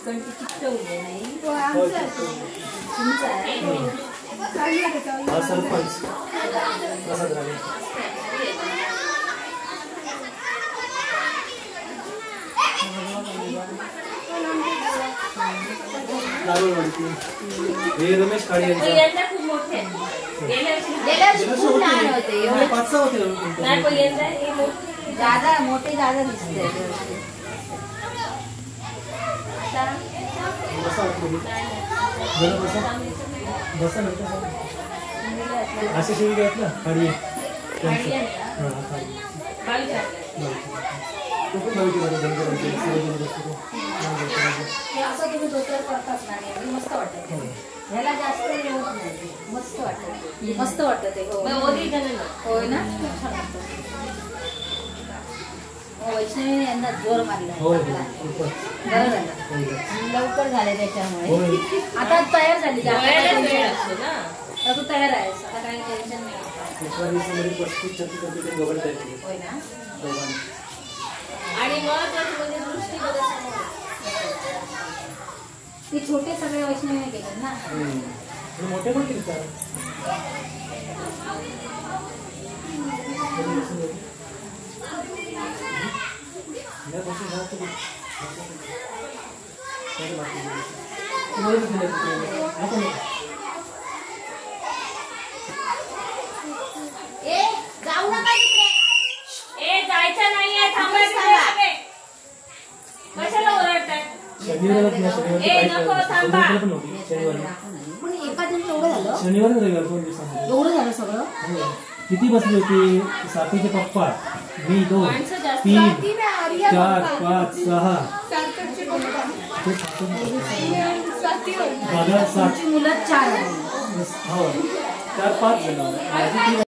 कारण ती चिकटवली नाही. तुमचा सरपंच हे रमेश काळे यांच्या खूप मोठे दादा मोठे दादा दिसते. असे शिवी आहेत ना खाडी असं तुम्ही डोक्यावर करताच नाही मस्त वाटत. ह्याला जास्त मस्त वाटत मस्त वाटत आहे. होय ना वैष्णवीने यांना जोर मारला. लवकर झाले त्याच्यामुळे आता तयार झाली. आता तू तयार आहेस आता काही टेन्शन नाही. होय ना आणि महत्वाचं दृष्टी ते छोटे सगळे वैष्णवीने केले ना. मोठे पण केले जाऊ नका जायचं नाहीये. थांबायचं कशाला ओरडताय. पण एका दिवशी एवढं झालं. शनिवार रविवार 2 दिवसांमध्ये एवढं झालं सगळं. किती बसले होते. साथीचे पप्पा मी 2 3 4 5 6 दादा 7 मुलं 4 हो 4 5 जण.